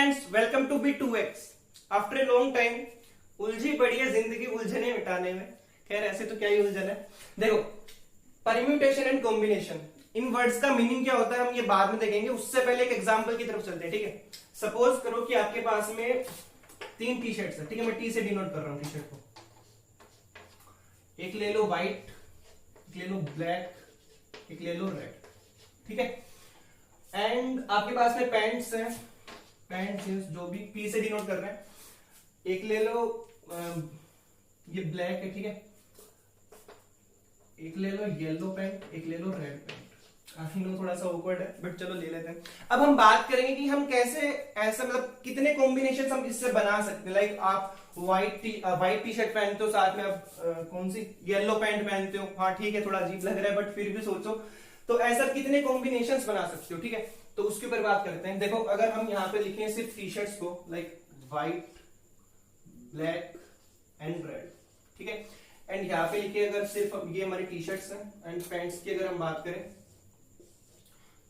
Friends, welcome to B2X। After a long time उलझी पड़ी है जिंदगी उलझने मिटाने में। खैर ऐसे तो क्या ही उलझन है। देखो, permutation and combination, in words का मीनिंग क्या होता है हम ये बाद में देखेंगे। उससे पहले एक एग्जांपल की तरफ चलते हैं, ठीक है। सपोज करो कि आपके पास में 3 टी शर्ट्स है, ठीक है। मैं टी से डिनोट कर रहा हूं टी शर्ट को। एक ले लो व्हाइट, एक ले लो ब्लैक, एक ले लो रेड, ठीक है। एंड आपके पास में पैंट्स हैं, पैंट जींस जो भी पी से डिनोट कर रहे हैं। एक ले लो ये ब्लैक है, ठीक है। एक ले लो येलो पैंट, एक ले लो रेड पैंट। आई नो थोड़ा सा ऑकवर्ड है बट चलो ले लेते हैं। अब हम बात करेंगे कि हम कैसे ऐसा मतलब कितने कॉम्बिनेशन हम इससे बना सकते हैं। लाइक आप व्हाइट टी शर्ट पहनते हो, साथ में आप कौन सी येलो पैंट पहनते हो। हाँ ठीक है, थोड़ा अजीब लग रहा है बट फिर भी सोचो तो ऐसा कितने कॉम्बिनेशंस बना सकते हो, ठीक है। तो उसके ऊपर बात करते हैं। देखो, अगर हम यहाँ पे लिखें सिर्फ टी शर्ट्स को, like white, black and red, ठीक है। एंड यहाँ पे लिखे अगर सिर्फ ये हमारी टी शर्ट्स हैं, एंड पैंट्स की अगर हम बात करें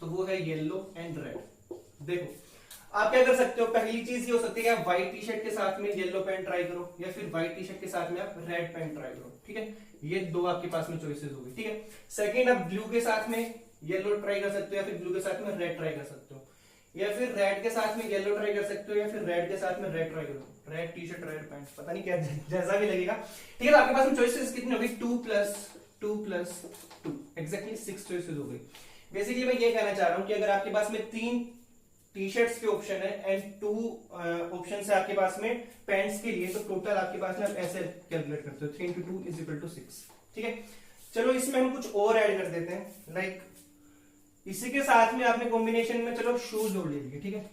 तो वो है येलो एंड रेड। देखो, आप क्या कर सकते हो। पहली चीज ये हो सकती है कि आप व्हाइट टी शर्ट के साथ में येलो पैंट ट्राई करो, या फिर व्हाइट टी शर्ट के साथ में आप रेड पैंट ट्राई करो, ठीक है। ये दो आपके पास में चॉइसेस होगी, ठीक है। सेकंड, आप ब्लू के साथ में येलो ट्राई कर सकते हो, या फिर ब्लू के साथ में रेड ट्राई कर सकते हो, या फिर रेड के साथ में येलो ट्राई कर सकते हो, या फिर रेड के साथ में रेड ट्राई करो। Red T shirt, red pant, पता नहीं क्या जैसा भी लगेगा, ठीक है। तो आपके पास में चॉइसेस कितनी होगी? 2 + 2 + 2, एग्जैक्टली 6 चॉइसेस हो गई। बेसिकली मैं ये कहना चाह रहा हूं कि अगर आपके पास में 3 टी शर्ट्स के ऑप्शन है एंड 2 ऑप्शन है आपके पास में पैंट्स के लिए, तो टोटल आपके पास में आप ऐसे कैलकुलेट करते हो 3 × 2 = 6, ठीक है। चलो इसमें हम कुछ और ऐड कर देते हैं। लाइक इसी के साथ में आपने कॉम्बिनेशन में चलो शूज जोड़ लीजिए, ठीक है।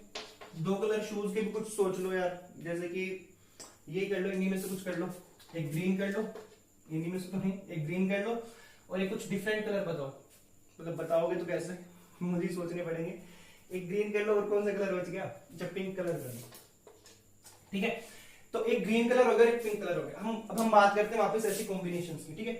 2 कलर शूज के भी कुछ सोच लो यार, जैसे कि ये कर लो, इन्हीं में से कुछ कर लो। एक ग्रीन कर लो, इन्हीं में से तो नहीं, एक ग्रीन कर लो, और एक कुछ डिफरेंट कलर बताओ। मतलब बताओगे तो कैसे, मुझे ही सोचने पड़ेंगे। एक ग्रीन कर लो, और कौन सा कलर बच गया? अच्छा, पिंक कलर कर लो, ठीक है। तो एक ग्रीन कलर हो गया, एक पिंक कलर हो गया। अब हम बात करते हैं वापस ऐसी कॉम्बिनेशंस की, ठीक है।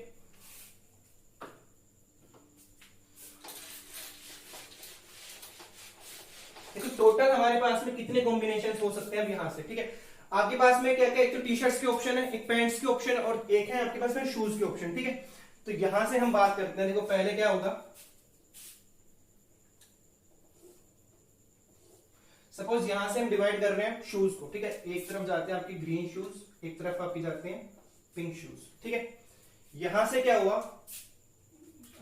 देखो टोटल हमारे पास में कितने कॉम्बिनेशन हो सकते हैं अब यहां से, ठीक है। आपके पास में क्या क्या, एक तो टी शर्ट्स के ऑप्शन है, एक पैंट्स के ऑप्शन, और एक है आपके पास में शूज के ऑप्शन, ठीक है। तो यहां से हम बात करते हैं। देखो पहले क्या होगा, सपोज यहां से हम डिवाइड कर रहे हैं शूज को, ठीक है। एक तरफ जाते हैं आपकी ग्रीन शूज, एक तरफ आपकी जाते हैं पिंक शूज, ठीक है। यहां से क्या हुआ,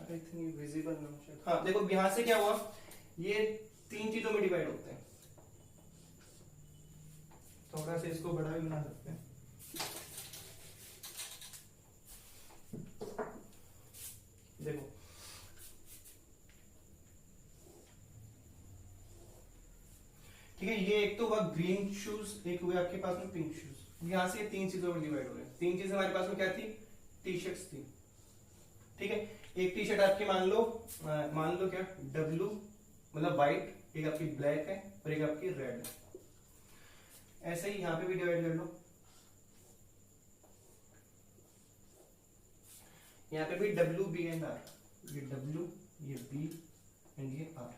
आई थिंक विजिबल ना शायद, हाँ देखो यहां से क्या हुआ, ये 3 चीजों में डिवाइड होते हैं। थोड़ा सा इसको बड़ा भी बना सकते हैं। देखो ठीक है, ये एक तो हुआ ग्रीन शूज, एक हुए आपके पास में पिंक शूज। यहां से ये 3 चीजों में डिवाइड हो रहे हैं। 3 चीजें हमारे पास में क्या थी? टी शर्ट्स थी, ठीक है। एक टी शर्ट आपकी मान लो क्या W मतलब व्हाइट, एक आपकी ब्लैक है और एक आपकी रेड है। ऐसे ही यहां पे भी डिवाइड कर लो, यहाँ पे भी W, B एंड R। ये W, ये B एंड ये R।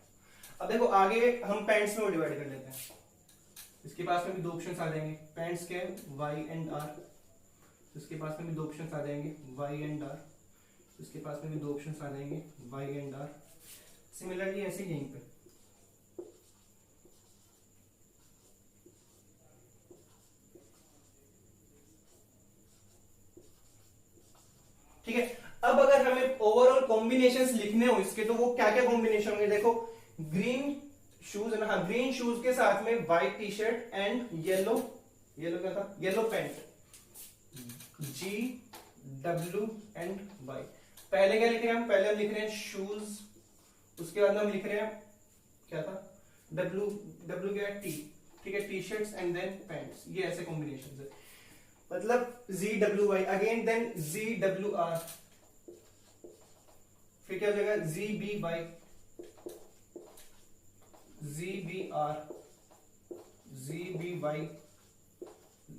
अब देखो आगे हम पैंट्स में डिवाइड कर लेते हैं। इसके पास में भी 2 ऑप्शन आ जाएंगे। पैंट्स के Y एंड R, इसके पास में भी 2 ऑप्शन आ जाएंगे, Y एंड R। इसके पास में भी 2 ऑप्शन आ जाएंगे, Y एंड R। सिमिलरली ऐसे ही यहीं पे, ठीक है। अब अगर हमें ओवरऑल कॉम्बिनेशंस लिखने हो इसके, तो वो क्या क्या कॉम्बिनेशन होंगे? देखो ग्रीन शूज है ना, हाँ ग्रीन शूज के साथ में white T shirt and yellow क्या था? Yellow pant. GW and Y। पहले क्या लिख रहे हैं हम? पहले हम लिख रहे हैं शूज, उसके बाद हम लिख रहे हैं क्या था? W क्या है? टी, ठीक है, T shirts and then pants. ये ऐसे कॉम्बिनेशन है, मतलब ZWY अगेन, देन ZWR, फिर क्या हो जाएगा? ZBY, ZBR, ZBY,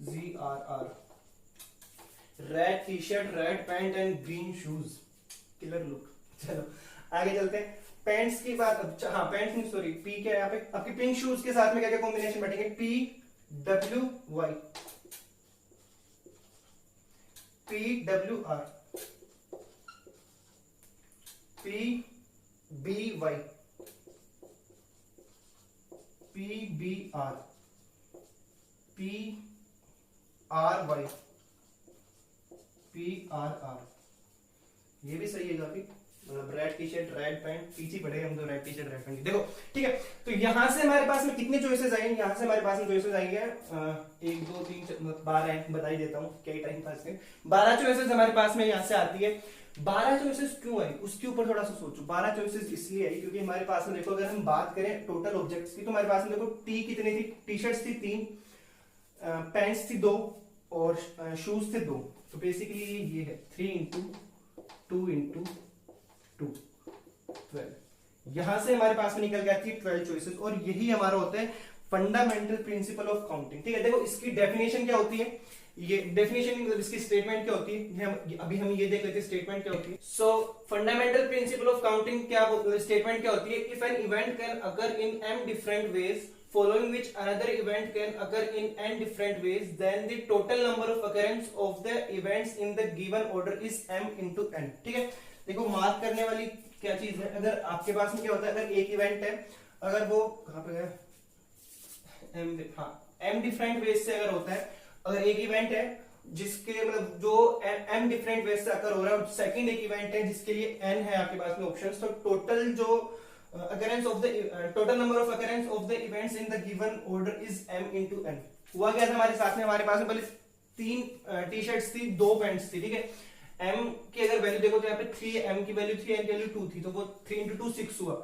ZRR। Red T shirt, red pant and green shoes, killer look. चलो आगे चलते हैं। पैंट्स की बात, अच्छा हाँ पैंट्स नहीं सॉरी, पी क्या है यहाँ पे, आपके पिंक शूज के साथ में क्या क्या कॉम्बिनेशन बैठेंगे, P W Y, P W R, P B Y, P B R, P R Y, P R R. ये भी सही है काफी, मतलब red T shirt red pant, पीछे पड़े हम तो red T shirt red pant. देखो ठीक है, तो यहां से हमारे पास में कितने चॉइसेस आएंगे, यहां से हमारे पास में चॉइसेस आएंगे 1 2 3 12 है, बता ही देता हूँ क्या टाइम पास के, 12 चॉइसेस हमारे पास में यहाँ से आती है। 12 चॉइसेस क्यों आई उसके ऊपर थोड़ा सा सोचो। 12 चॉइसेस इसलिए आई क्योंकि हमारे पास में देखो, अगर हम बात करें टोटल ऑब्जेक्ट्स की, तो हमारे पास में देखो टी कितनी थी, टी शर्ट्स थी 3, पैंट्स थी 2 और शूज थे 2, तो बेसिकली ये है 3 इंटू 2 इंटू 2 12। यहां से हमारे पास में निकल के आती है 12 चॉइसेस, और यही हमारा होता है फंडामेंटल प्रिंसिपल ऑफ काउंटिंग। ठीक है, देखो इसकी डेफिनेशन क्या होती है, ये डेफिनेशन मतलब इसकी स्टेटमेंट क्या होती है, अभी हम ये देख लेते हैं स्टेटमेंट क्या होती है। सो फंडामेंटल प्रिंसिपल ऑफ काउंटिंग क्या स्टेटमेंट क्या होती है, if an event can occur in m different ways following which another event can occur in n different ways, then the total number of occurrence of the events in the given order is m into n। ठीक है, देखो mark करने वाली क्या चीज है, अगर आपके पास में क्या होता है, अगर एक इवेंट है, अगर वो कहां पे है m डिफरेंट वेज से अगर होता है, अगर एक इवेंट है जिसके मतलब जो m डिफरेंट वेज से अकर हो रहा है, और सेकंड एक इवेंट है जिसके लिए n है आपके पास में ऑप्शंस, तो टोटल जो occurrence of the total number of occurrence of the events in the given order is m into n। हुआ क्या था हमारे साथ में, हमारे पास में पहले 3 टी शर्ट्स थी 2 पैंट्स थी। ठीक है, m की अगर वैल्यू देखो तो यहाँ पे 3, m की वैल्यू 3, n की वैल्यू 2 थी, तो वो 3 into 2 6 हुआ।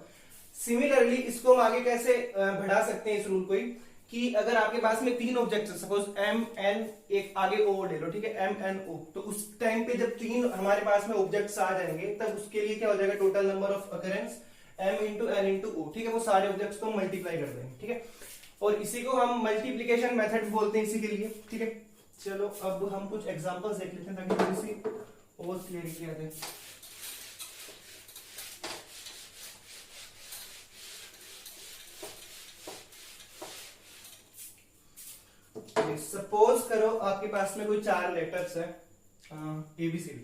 सिमिलरली इसको हम आगे कैसे बढ़ा सकते हैं इस रूल को ही, कि अगर आपके पास में 3 ऑब्जेक्ट्स है, सपोज m n, एक आगे o ले लो, ठीक है m n o, तो उस टाइम पे जब 3 हमारे पास में ऑब्जेक्ट्स आ जाएंगे, तब उसके लिए क्या हो जाएगा, total number of occurrence m into n into o। ठीक है, वो सारे ऑब्जेक्ट्स को मल्टीप्लाई कर देंगे। ठीक है, और इसी को हम मल्टीप्लिकेशन मेथड बोलते हैं इसी के लिए। ठीक है, चलो अब हम कुछ एग्जांपल्स देख लेते हैं ताकि थोड़ी सी और क्लियरिटी आ जाए। सपोज करो आपके पास में कोई 4 लेटर्स है ABCD,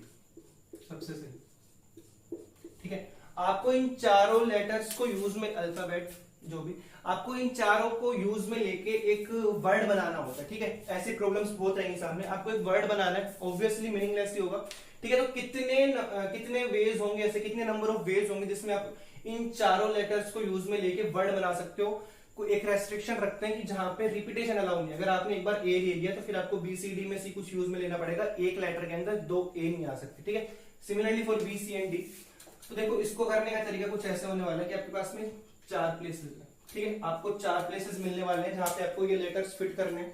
सबसे सही। ठीक है, आपको इन चारों लेटर्स को यूज में, अल्फाबेट जो भी, आपको इन चारों को यूज में लेके एक वर्ड बनाना होता है। ठीक है, ऐसी प्रॉब्लम्स बहुत आएंगी सामने, आपको एक वर्ड बनाना है, ऑब्वियसली मीनिंगलेस ही होगा। ठीक है, तो कितने वेज होंगे, ऐसे कितने नंबर ऑफ वेज होंगे जिसमें आप इन चारों लेटर्स को यूज में लेके वर्ड बना सकते हो। कोई एक रेस्ट्रिक्शन रखते हैं कि जहां पे रिपीटेशन अलाउ नहीं है। अगर आपने एक बार ए ले लिया तो फिर आपको BCD में से कुछ यूज में लेना पड़ेगा, एक लेटर के अंदर 2 ए नहीं आ सकते। ठीक है, similarly for B C and D। तो देखो इसको करने का तरीका कुछ ऐसे होने वाला है कि आपके पास में 4 प्लेसेस है। ठीक है, आपको 4 प्लेसेस मिलने वाले हैं जहां पे आपको ये लेटर्स फिट करने हैं।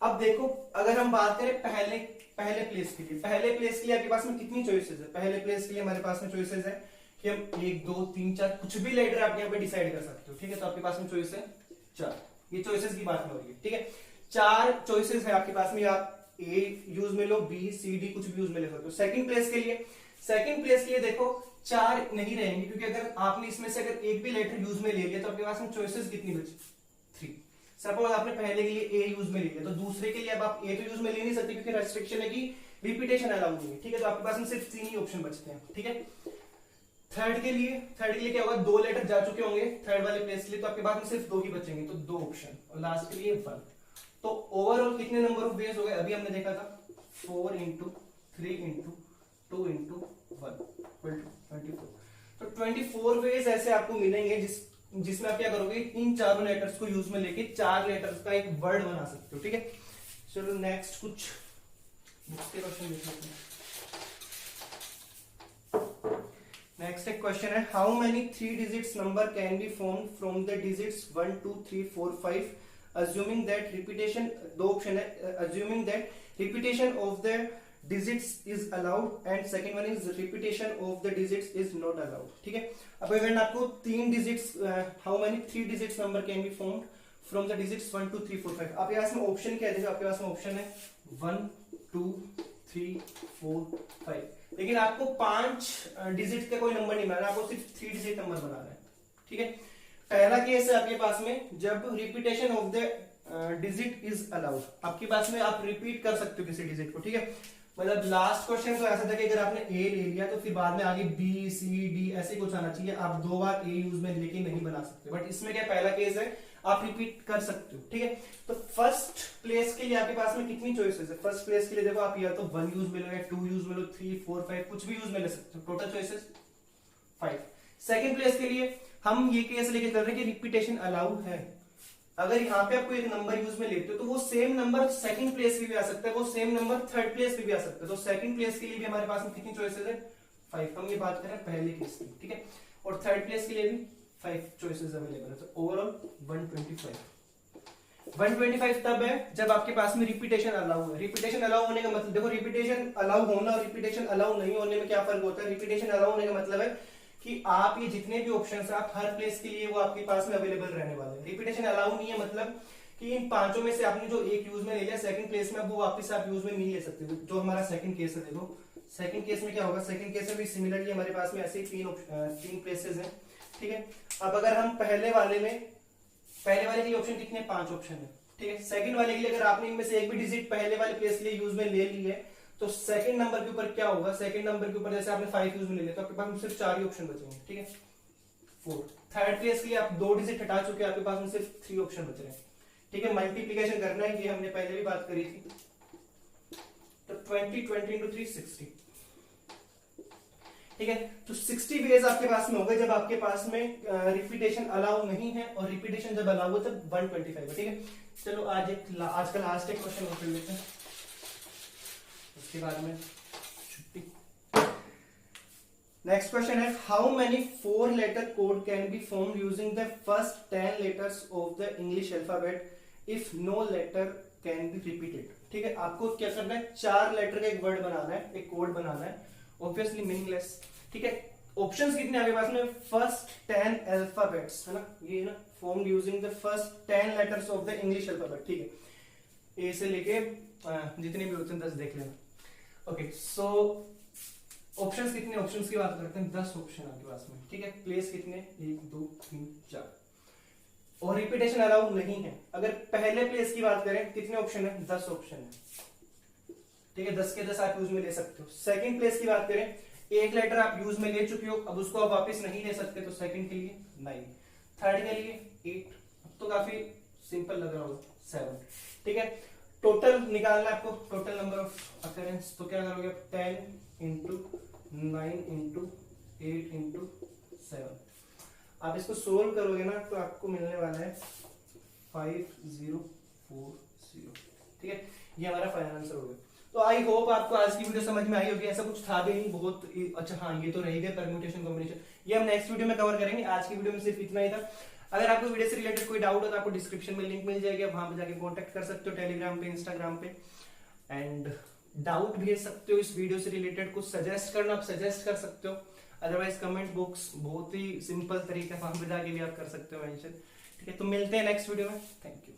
अब देखो अगर हम बात करें पहले प्लेस के लिए, पहले प्लेस के लिए आपके पास में कितनी चॉइसेस है, पहले प्लेस के लिए हमारे पास में चॉइसेस है कि हम 1 2 3 4 कुछ भी लेटर आप यहाँ पे डिसाइड कर सकते हो। ठीक है, तो आपके पास में चॉइस है 4, ये चॉइसेस की बात हो रही है। ठीक है, 4 चॉइसेस है आपके पास में, आप A यूज में लो, B C D कुछ भी यूज में ले सकते हो। सेकंड प्लेस के लिए देखो 4 नहीं रहेंगे, क्योंकि अगर आपने इसमें से अगर एक भी लेटर यूज में ले लिया तो आपके पास में चॉइसेस कितनी बची, 3। सपोज आपने पहले के लिए ए यूज में ले लिया, तो दूसरे के लिए अब आप ए तो यूज में ले नहीं सकते क्योंकि रेस्ट्रिक्शन है कि रिपीटेशन अलाउ नहीं है। ठीक है, तो आपके पास में सिर्फ 3 ही ऑप्शन बचते हैं। ठीक है, थर्ड के लिए क्या होगा, 2 लेटर जा चुके होंगे थर्ड वाले प्लेस के लिए, तो आपके पास में सिर्फ 2 ही बचेंगे, तो 2 ऑप्शन, और लास्ट के लिए 1। तो ओवरऑल कितने नंबर ऑफ वेज हो गए, अभी हमने देखा था 4 इंटू 3 इंटू 2 इंटू 1 24। तो 24 वेज ऐसे आपको मिलेंगे जिसमें आप क्या करोगे, इन चारों लेटर्स को यूज में लेके 4 लेटर्स का एक वर्ड बना सकते हो। ठीक है, चलो नेक्स्ट कुछ बुक्स के क्वेश्चन देख लेते हैं। नेक्स्ट एक क्वेश्चन है, how many 3 digits number can be formed from the digits 1 2 3 4 5 assuming that repetition, दो ऑप्शन है, assuming that repetition of the digits is allowed and second one is repetition of the digits is not allowed। ठीक है, अब अगर आपको 3 digits, how many 3 digits number can be formed from the digits 1 2 3 4 5, आपके पास में option क्या है, आपके पास में ऑप्शन है 1 2 3 4 5, लेकिन आपको 5 डिजिट का कोई नंबर नहीं बनाना, आपको सिर्फ 3 डिजिट नंबर बनाना है। ठीक है। पहला केस है आपके पास में जब repetition of the digit is allowed, आपके पास में आप रिपीट कर सकते हो किसी डिजिट को, ठीक है। मतलब लास्ट क्वेश्चन तो ऐसा था कि अगर आपने ए ले लिया तो फिर बाद में आगे बी सी डी ऐसे कुछ आना चाहिए, आप 2 बार ए यूज में लेके नहीं बना सकते। बट इसमें क्या पहला केस है आप रिपीट कर सकते हो, ठीक है। तो फर्स्ट प्लेस के लिए आपके पास में कितनी चॉइसेस है? फर्स्ट प्लेस के लिए देखो आप या तो 1 यूज में लो या 2 यूज में लो, 3 4 5 कुछ भी यूज में ले सकते हो, टोटल चॉइसेस 5। सेकंड प्लेस के लिए हम ये केस लेके चल रहे हैं कि रिपीटेशन अलाउड है। अगर यहाँ पे आपको एक नंबर यूज में लेते हो तो वो सेम नंबर सेकंड प्लेस पे भी आ सकता है, वो सेम नंबर थर्ड प्लेस पे भी आ सकता है। तो सेकंड प्लेस के लिए भी हमारे पास में कितनी चॉइसेस है? 5। हम ये बात कर रहे हैं पहले केस की, ठीक है। और थर्ड प्लेस के लिए भी 5 चॉइसेस अवेलेबल है। तो ओवरऑल 125। 125 तब है जब आपके पास में रिपीटेशन अलाउ है। रिपीटेशन अलाउ होने का मतलब देखो, रिपीटेशन अलाउ होना और रिपीटेशन अलाउ नहीं होने में क्या फर्क होता है? रिपीटेशन अलाउ होने का मतलब है कि आप ये जितने भी ऑप्शंस है आप हर प्लेस के लिए वो आपके पास में अवेलेबल रहने वाले हैं। रिपीटेशन अलाउ नहीं है मतलब कि इन 5 में से आपने जो एक यूज में ले लिया सेकंड प्लेस में, अब वो वापस आप यूज में नहीं ले सकते। जो हमारा सेकंड केस है, देखो सेकंड केस में क्या होगा? सेकंड केस में भी सिमिलरली हमारे पास में ऐसे ही 3 प्लेसेस हैं, ठीक है। अब अगर हम पहले वाले के लिए ऑप्शन कितने? 5 ऑप्शन है, ठीक है। सेकंड वाले के लिए अगर आपने इनमें से एक भी डिजिट पहले वाले प्लेस के लिए यूज में ले ली है तो सेकंड नंबर के ऊपर क्या होगा? सेकंड नंबर के ऊपर जैसे आपने 5 यूज में ले लिया तो आपके पास सिर्फ 4 ही ऑप्शन बचेंगे, ठीक है। 4। थर्ड प्लेस के लिए आप 2 डिजिट हटा चुके हैं, आपके पास में सिर्फ 3 ऑप्शन बच रहे हैं, ठीक है। मल्टीप्लीकेशन करना है, ये हमने पहले भी बात करी थी। तो 20 into 3 60, ठीक है। तो 60 वेज आपके पास में होंगे जब आपके पास में रिपीटेशन अलाउ नहीं है, और रिपीटेशन जब अलाउ है तब 125 है, ठीक है। चलो आज का लास्ट एक क्वेश्चन और कर लेते हैं, उसके बाद में छुट्टी। नेक्स्ट क्वेश्चन है how many 4 letter code can be formed using the first 10 letters of the English alphabet if no letter can be repeated, ठीक है। आपको क्या करना है? 4 लेटर का एक वर्ड बनाना है, एक कोड बनाना है, ऑब्वियसली मीनिंगलेस, ठीक है। ऑप्शंस कितने आपके पास में? फर्स्ट 10 अल्फाबेट्स है ना, ये ना, formed using the first 10 letters of the English alphabet, ठीक है। ए से लेके जितने भी होते हैं 10 देख लेना। ओके, सो ऑप्शंस कितने? ऑप्शंस की बात करते हैं, 10 ऑप्शन आपके पास में, ठीक है। प्लेस कितने? 1 2 3 4। और रिपीटेशन अलाउ नहीं है। अगर पहले प्लेस की बात करें कितने ऑप्शन है? 10 ऑप्शन है, ठीक है। 10 के 10 आप यूज में ले सकते हो। सेकंड प्लेस की बात करें, एक लेटर आप यूज में ले चुके हो, अब उसको आप वापस नहीं ले सकते, तो सेकंड के लिए 9, थर्ड के लिए 8, अब तो काफी सिंपल लग रहा होगा 7, ठीक है। टोटल निकालना है आपको, टोटल नंबर ऑफ अकरेंस, तो क्या करोगे? 10 इंटू 9 इंटू 8 इंटू 7। आप इसको सोल्व करोगे ना तो आपको मिलने वाला है 5040, ठीक है। ये हमारा फाइनल आंसर होगा। तो आई होप आपको आज की वीडियो समझ में आई होगी। ऐसा कुछ था भी नहीं बहुत अच्छा, हाँ ये तो रह गया परम्यूटेशन कॉम्बिनेशन, ये हम नेक्स्ट वीडियो में कवर करेंगे। आज की वीडियो में सिर्फ इतना ही था। अगर आपको वीडियो से रिलेटेड कोई डाउट हो तो आपको डिस्क्रिप्शन में लिंक मिल जाएगी, आप वहां पे जाके कांटेक्ट कर सकते हो, टेलीग्राम पे, इंस्टाग्राम पे, एंड डाउट भेज सकते हो इस वीडियो से रिलेटेड। कुछ सजेस्ट करना आप सजेस्ट कर सकते हो, अदरवाइज कमेंट बॉक्स बहुत ही सिंपल तरीका वहां पे जाके भी आप कर सकते हो मेंशन, ठीक है। तो मिलते हैं नेक्स्ट वीडियो में, थैंक यू।